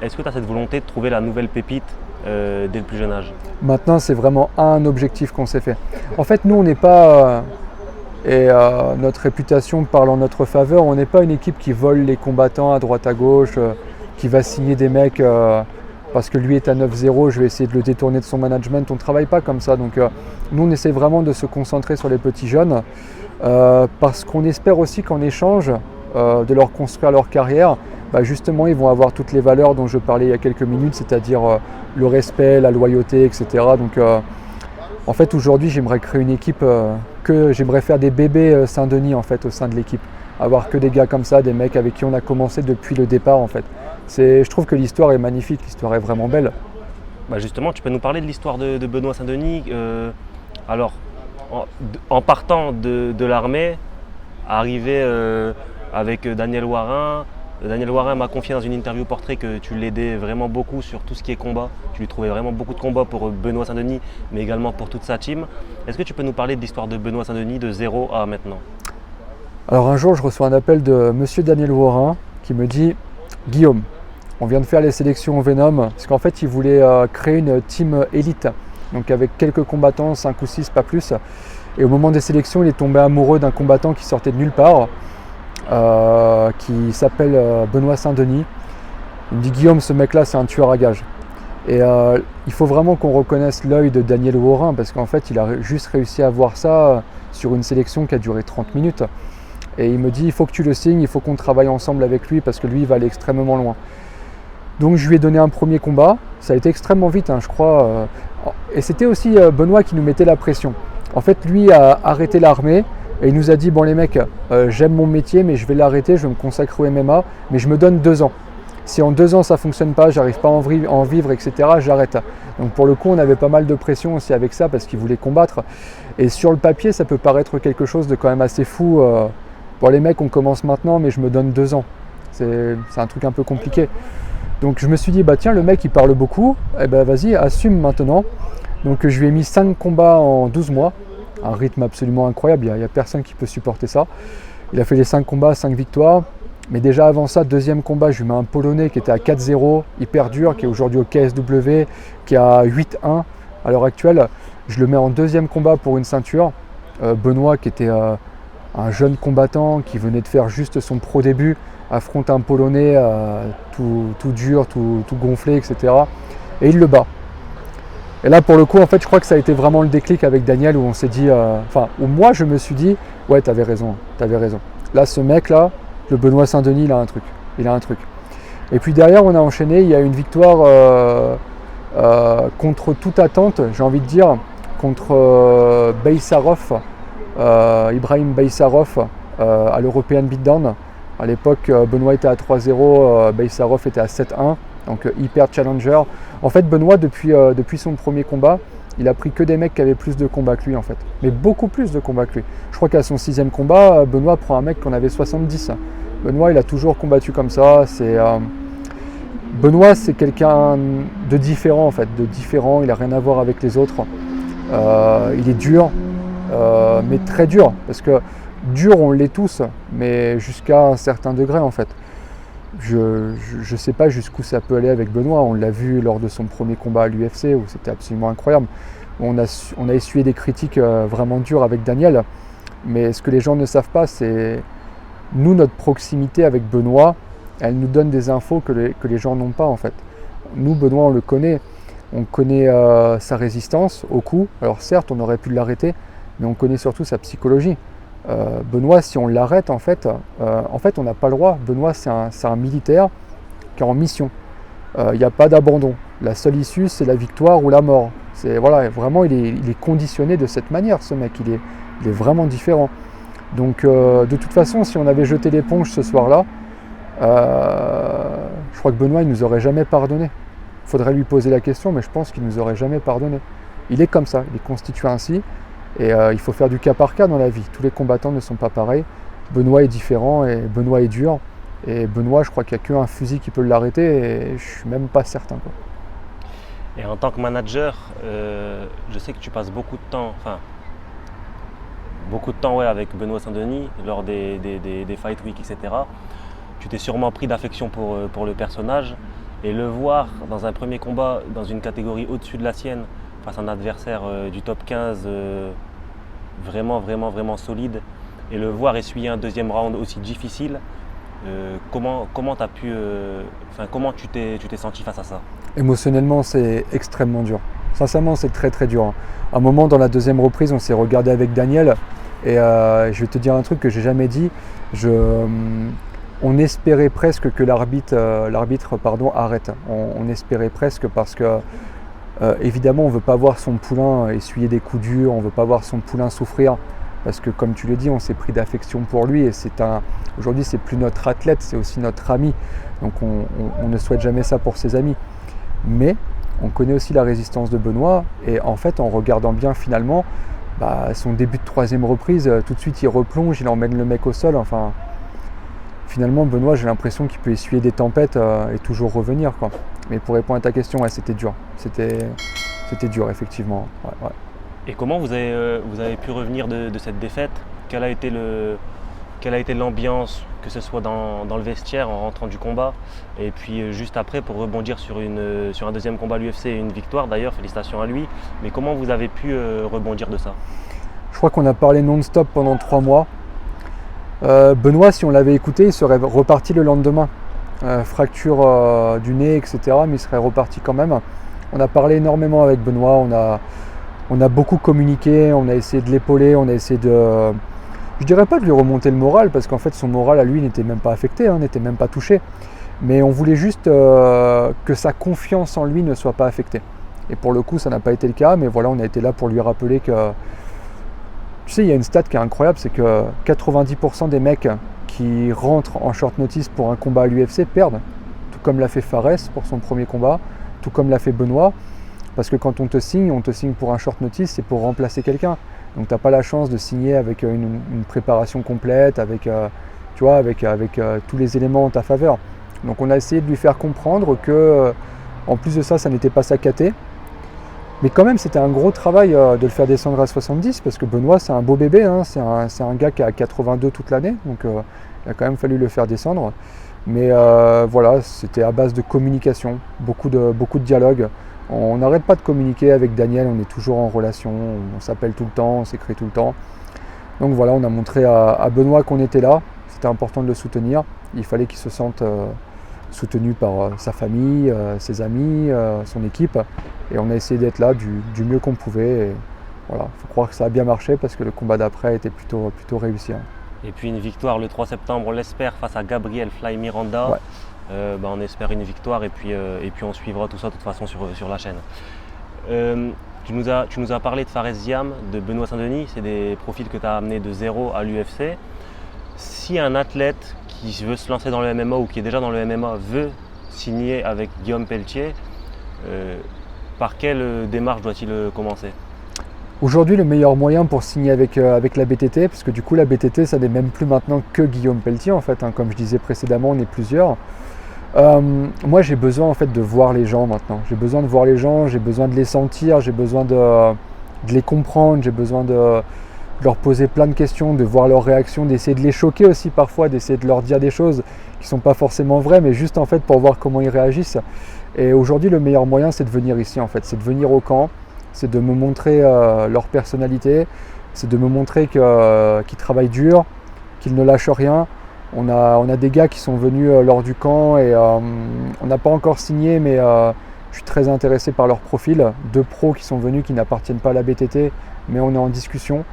Est-ce que tu as cette volonté de trouver la nouvelle pépite dès le plus jeune âge? Maintenant, c'est vraiment un objectif qu'on s'est fait. En fait, nous, on n'est pas, notre réputation parle en notre faveur, on n'est pas une équipe qui vole les combattants à droite à gauche, qui va signer des mecs parce que lui est à 9-0, je vais essayer de le détourner de son management. On ne travaille pas comme ça. Donc nous, on essaie vraiment de se concentrer sur les petits jeunes parce qu'on espère aussi qu'en échange de leur construire leur carrière, justement, ils vont avoir toutes les valeurs dont je parlais il y a quelques minutes, c'est-à-dire le respect, la loyauté, etc. Donc en fait, aujourd'hui, j'aimerais créer une équipe j'aimerais faire des bébés Saint-Denis en fait, au sein de l'équipe. Avoir que des gars comme ça, des mecs avec qui on a commencé depuis le départ en fait. Je trouve que l'histoire est magnifique, l'histoire est vraiment belle. Justement, tu peux nous parler de l'histoire de Benoît Saint-Denis. Alors, en partant de l'armée, arrivé avec Daniel Warin. Daniel Warin m'a confié dans une interview portrait que tu l'aidais vraiment beaucoup sur tout ce qui est combat. Tu lui trouvais vraiment beaucoup de combats pour Benoît Saint-Denis, mais également pour toute sa team. Est-ce que tu peux nous parler de l'histoire de Benoît Saint-Denis de 0 à maintenant? Alors un jour, je reçois un appel de monsieur Daniel Warin qui me dit « Guillaume, on vient de faire les sélections au Venom », parce qu'en fait, il voulait créer une team élite, donc avec quelques combattants, 5 ou 6, pas plus. Et au moment des sélections, il est tombé amoureux d'un combattant qui sortait de nulle part, qui s'appelle Benoît Saint-Denis. Il me dit « Guillaume, ce mec-là, c'est un tueur à gages ». Et il faut vraiment qu'on reconnaisse l'œil de Daniel Warin, parce qu'en fait, il a juste réussi à voir ça sur une sélection qui a duré 30 minutes. Et il me dit, il faut que tu le signes, il faut qu'on travaille ensemble avec lui parce que lui, il va aller extrêmement loin. Donc je lui ai donné un premier combat, ça a été extrêmement vite, je crois. Et c'était aussi Benoît qui nous mettait la pression. En fait, lui a arrêté l'armée et il nous a dit, bon les mecs, j'aime mon métier, mais je vais l'arrêter, je vais me consacrer au MMA, mais je me donne 2 ans. Si en 2 ans ça ne fonctionne pas, j'arrive pas à en vivre, etc., j'arrête. Donc pour le coup, on avait pas mal de pression aussi avec ça parce qu'il voulait combattre. Et sur le papier, ça peut paraître quelque chose de quand même assez fou. Bon les mecs, on commence maintenant, mais je me donne 2 ans. C'est un truc un peu compliqué. Donc je me suis dit, tiens, le mec il parle beaucoup, vas-y, assume maintenant. Donc je lui ai mis 5 combats en 12 mois, un rythme absolument incroyable, il n'y a personne qui peut supporter ça. Il a fait les 5 combats, 5 victoires. Mais déjà avant ça, deuxième combat, je lui mets un Polonais qui était à 4-0, hyper dur, qui est aujourd'hui au KSW, qui est à 8-1 à l'heure actuelle. Je le mets en deuxième combat pour une ceinture. Benoît, qui était un jeune combattant qui venait de faire juste son pro début, affronte un Polonais tout dur, tout gonflé, etc. Et il le bat. Et là, pour le coup, en fait, je crois que ça a été vraiment le déclic avec Daniel où on s'est dit, où moi je me suis dit, ouais, t'avais raison. Là, ce mec-là, le Benoît Saint-Denis, il a un truc. Et puis derrière, on a enchaîné, il y a une victoire contre toute attente, j'ai envie de dire, contre Beyssarov, Ibrahim Beyssarov, à l'European Beatdown. À l'époque, Benoît était à 3-0, Beyssarov était à 7-1, donc hyper challenger. En fait, Benoît, depuis son premier combat, il a pris que des mecs qui avaient plus de combats que lui en fait, mais beaucoup plus de combats que lui. Je crois qu'à son 6e combat, Benoît prend un mec qu'on avait 70. Benoît, il a toujours combattu comme ça. Benoît, c'est quelqu'un de différent en fait, il n'a rien à voir avec les autres. Il est dur, mais très dur, parce que dur, on l'est tous, mais jusqu'à un certain degré en fait. Je ne sais pas jusqu'où ça peut aller avec Benoît, on l'a vu lors de son premier combat à l'UFC où c'était absolument incroyable. On a essuyé des critiques vraiment dures avec Daniel, mais ce que les gens ne savent pas, c'est nous, notre proximité avec Benoît, elle nous donne des infos que les gens n'ont pas en fait. Nous, Benoît, on connaît sa résistance au coup, alors certes on aurait pu l'arrêter, mais on connaît surtout sa psychologie. Benoît, si on l'arrête, en fait, on n'a pas le droit. Benoît, c'est un militaire qui est en mission. Il n'y a pas d'abandon. La seule issue, c'est la victoire ou la mort. Vraiment, il est conditionné de cette manière, ce mec. Il est vraiment différent. Donc, de toute façon, si on avait jeté l'éponge ce soir-là, je crois que Benoît, il nous aurait jamais pardonné. faudrait lui poser la question, mais je pense qu'il ne nous aurait jamais pardonné. Il est comme ça, il est constitué ainsi, et il faut faire du cas par cas dans la vie. Tous les combattants ne sont pas pareils. Benoît est différent, et Benoît est dur, et Benoît, je crois qu'il n'y a qu'un fusil qui peut l'arrêter, et je suis même pas certain, quoi. Et en tant que manager, je sais que tu passes beaucoup de temps, ouais, avec Benoît Saint-Denis lors des Fight Week, etc. Tu t'es sûrement pris d'affection pour le personnage, et le voir dans un premier combat dans une catégorie au-dessus de la sienne face à un adversaire du top 15 vraiment solide, et le voir essuyer un deuxième round aussi difficile, comment tu t'es senti face à ça? Émotionnellement, c'est extrêmement dur. Sincèrement, c'est très très dur. À un moment, dans la deuxième reprise, on s'est regardé avec Daniel, et je vais te dire un truc que j'ai jamais dit. On espérait presque que l'arbitre arrête. On espérait presque parce que évidemment, on ne veut pas voir son poulain essuyer des coups durs, on ne veut pas voir son poulain souffrir, parce que comme tu le dis, on s'est pris d'affection pour lui, et aujourd'hui, c'est plus notre athlète, c'est aussi notre ami. Donc on ne souhaite jamais ça pour ses amis. Mais on connaît aussi la résistance de Benoît, et en fait, en regardant bien finalement, son début de troisième reprise, tout de suite il replonge, il emmène le mec au sol. Enfin, finalement, Benoît, j'ai l'impression qu'il peut essuyer des tempêtes et toujours revenir, quoi. Mais pour répondre à ta question, ouais, c'était dur. C'était dur, effectivement. Ouais. Et comment vous avez pu revenir de cette défaite? Quelle a été l'ambiance, que ce soit dans le vestiaire en rentrant du combat, et puis juste après pour rebondir sur un deuxième combat à l'UFC et une victoire d'ailleurs, félicitations à lui. Mais comment vous avez pu rebondir de ça? Je crois qu'on a parlé non-stop pendant 3 mois. Benoît, si on l'avait écouté, il serait reparti le lendemain. Fracture du nez, etc. Mais il serait reparti quand même. On a parlé énormément avec Benoît, on a beaucoup communiqué, on a essayé de l'épauler, on a essayé de... Je dirais pas de lui remonter le moral, parce qu'en fait son moral à lui n'était même pas affecté, n'était même pas touché. Mais on voulait juste que sa confiance en lui ne soit pas affectée. Et pour le coup, ça n'a pas été le cas, mais voilà, on a été là pour lui rappeler que... Tu sais, il y a une stat qui est incroyable, c'est que 90% des mecs qui rentrent en short notice pour un combat à l'UFC perdent. Tout comme l'a fait Fares pour son premier combat, tout comme l'a fait Benoît. Parce que quand on te signe pour un short notice, c'est pour remplacer quelqu'un. Donc tu n'as pas la chance de signer avec une préparation complète, avec tous les éléments en ta faveur. Donc on a essayé de lui faire comprendre que, en plus de ça, ça n'était pas sa caté. Mais quand même, c'était un gros travail de le faire descendre à 70, parce que Benoît, c'est un beau bébé, c'est un gars qui a 82 toute l'année, donc il a quand même fallu le faire descendre. Mais voilà, c'était à base de communication, beaucoup de dialogue. On n'arrête pas de communiquer avec Daniel, on est toujours en relation, on s'appelle tout le temps, on s'écrit tout le temps. Donc voilà, on a montré à Benoît qu'on était là, c'était important de le soutenir. Il fallait qu'il se sente soutenu par sa famille, ses amis, son équipe. Et on a essayé d'être là du mieux qu'on pouvait. Et voilà, il faut croire que ça a bien marché, parce que le combat d'après était plutôt réussi. Et puis une victoire le 3 septembre, on l'espère, face à Gabriel Fly Miranda. Ouais. On espère une victoire, et puis on suivra tout ça de toute façon sur la chaîne. Tu nous as parlé de Fares Ziam, de Benoît Saint-Denis, c'est des profils que tu as amenés de zéro à l'UFC. Si un athlète qui veut se lancer dans le MMA ou qui est déjà dans le MMA veut signer avec Guillaume Pelletier, par quelle démarche doit-il commencer? Aujourd'hui, le meilleur moyen pour signer avec la BTT, parce que du coup la BTT, ça n'est même plus maintenant que Guillaume Pelletier en fait, comme je disais précédemment, on est plusieurs. Moi j'ai besoin en fait de voir les gens maintenant, j'ai besoin de voir les gens, j'ai besoin de les sentir, j'ai besoin de les comprendre, j'ai besoin de leur poser plein de questions, de voir leurs réactions, d'essayer de les choquer aussi parfois, d'essayer de leur dire des choses qui ne sont pas forcément vraies, mais juste en fait pour voir comment ils réagissent. Et aujourd'hui le meilleur moyen, c'est de venir ici en fait, c'est de venir au camp, c'est de me montrer leur personnalité, c'est de me montrer qu'ils travaillent dur, qu'ils ne lâchent rien. On a des gars qui sont venus lors du camp, et on n'a pas encore signé, mais je suis très intéressé par leur profil. 2 pros qui sont venus, qui n'appartiennent pas à la BTT, mais on est en discussion.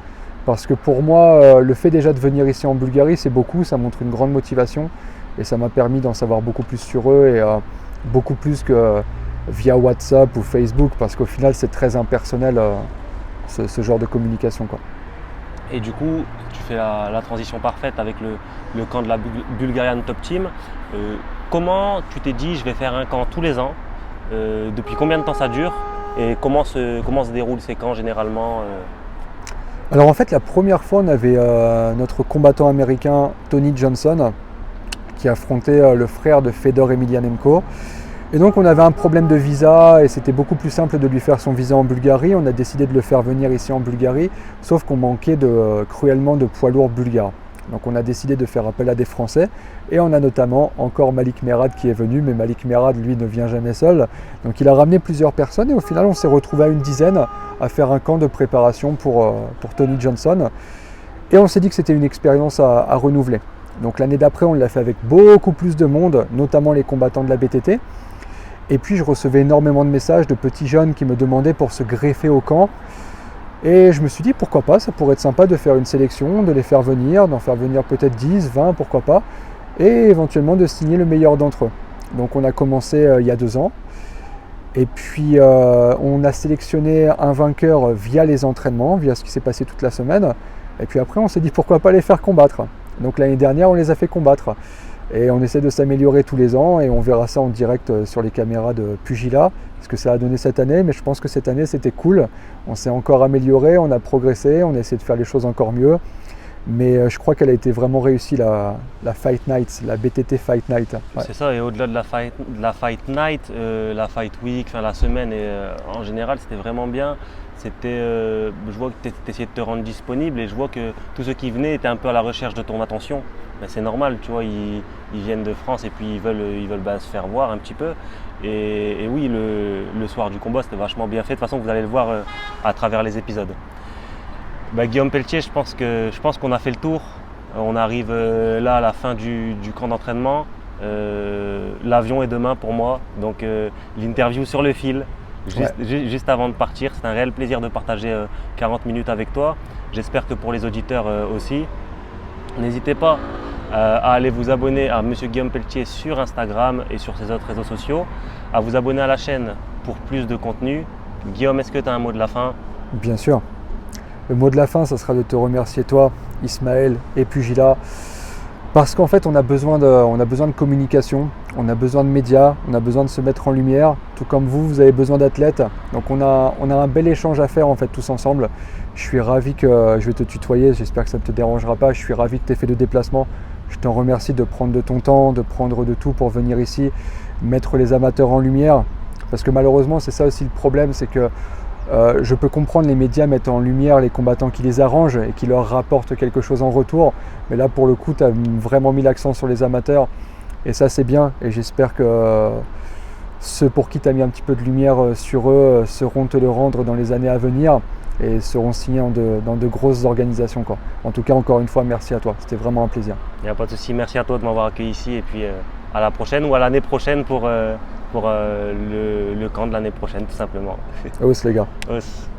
Parce que pour moi, le fait déjà de venir ici en Bulgarie, c'est beaucoup, ça montre une grande motivation, et ça m'a permis d'en savoir beaucoup plus sur eux, et beaucoup plus que via WhatsApp ou Facebook, parce qu'au final c'est très impersonnel ce genre de communication, quoi. Et du coup, tu fais la transition parfaite avec le camp de la Bulgarian Top Team. Comment tu t'es dit, je vais faire un camp tous les ans, Depuis combien de temps ça dure et comment se déroulent ces camps généralement Alors en fait, la première fois, on avait notre combattant américain Tony Johnson qui affrontait le frère de Fedor Emelianenko. Et donc on avait un problème de visa et c'était beaucoup plus simple de lui faire son visa en Bulgarie. On a décidé de le faire venir ici en Bulgarie, sauf qu'on manquait cruellement de poids lourds bulgares. Donc on a décidé de faire appel à des Français et on a notamment encore Malik Merad qui est venu, mais Malik Merad lui ne vient jamais seul. Donc il a ramené plusieurs personnes et au final on s'est retrouvé à une dizaine à faire un camp de préparation pour Tony Johnson. Et on s'est dit que c'était une expérience à renouveler. Donc l'année d'après on l'a fait avec beaucoup plus de monde, notamment les combattants de la BTT. Et puis je recevais énormément de messages de petits jeunes qui me demandaient pour se greffer au camp. Et je me suis dit pourquoi pas, ça pourrait être sympa de faire une sélection, de les faire venir, d'en faire venir peut-être 10, 20, pourquoi pas, et éventuellement de signer le meilleur d'entre eux. Donc on a commencé il y a 2 ans. Et puis on a sélectionné un vainqueur via les entraînements, via ce qui s'est passé toute la semaine. Et puis après on s'est dit pourquoi pas les faire combattre. Donc l'année dernière on les a fait combattre. Et on essaie de s'améliorer tous les ans et on verra ça en direct sur les caméras de Pugilat, ce que ça a donné cette année, mais je pense que cette année c'était cool. On s'est encore amélioré, on a progressé, on a essayé de faire les choses encore mieux. Mais je crois qu'elle a été vraiment réussie la Fight Night, la BTT Fight Night. Ouais. C'est ça, et au-delà de la Fight Night, la Fight Week, la semaine et en général c'était vraiment bien. Je vois que tu essayais de te rendre disponible et je vois que tous ceux qui venaient étaient un peu à la recherche de ton attention. Ben, c'est normal, tu vois, ils viennent de France et puis ils veulent se faire voir un petit peu. Et oui, le soir du combat c'était vachement bien fait. De toute façon vous allez le voir à travers les épisodes. Ben, Guillaume Pelletier, je pense qu'on a fait le tour. On arrive là à la fin du camp d'entraînement. L'avion est demain pour moi, donc l'interview sur le fil. Juste avant de partir, c'est un réel plaisir de partager 40 minutes avec toi. J'espère que pour les auditeurs aussi. N'hésitez pas à aller vous abonner à Monsieur Guillaume Pelletier sur Instagram et sur ses autres réseaux sociaux, à vous abonner à la chaîne pour plus de contenu. Guillaume, est-ce que tu as un mot de la fin? Bien sûr. Le mot de la fin, ça sera de te remercier toi, Ismaël et Pugilat. Parce qu'en fait, on a besoin de communication, on a besoin de médias, on a besoin de se mettre en lumière, tout comme vous avez besoin d'athlètes. Donc on a un bel échange à faire en fait tous ensemble. Je suis ravi que, je vais te tutoyer, j'espère que ça ne te dérangera pas, je suis ravi que tu aies fait le déplacement. Je t'en remercie de prendre de ton temps, de prendre de tout pour venir ici, mettre les amateurs en lumière. Parce que malheureusement, c'est ça aussi le problème, c'est que je peux comprendre les médias mettent en lumière les combattants qui les arrangent et qui leur rapportent quelque chose en retour. Mais là, pour le coup, tu as vraiment mis l'accent sur les amateurs. Et ça, c'est bien. Et j'espère que ceux pour qui tu as mis un petit peu de lumière sur eux sauront te le rendre dans les années à venir et seront signés dans de grosses organisations, quoi. En tout cas, encore une fois, merci à toi. C'était vraiment un plaisir. Il n'y a pas de souci. Merci à toi de m'avoir accueilli ici. Et puis à la prochaine ou à l'année prochaine pour le camp de l'année prochaine, tout simplement. Os les gars. Os.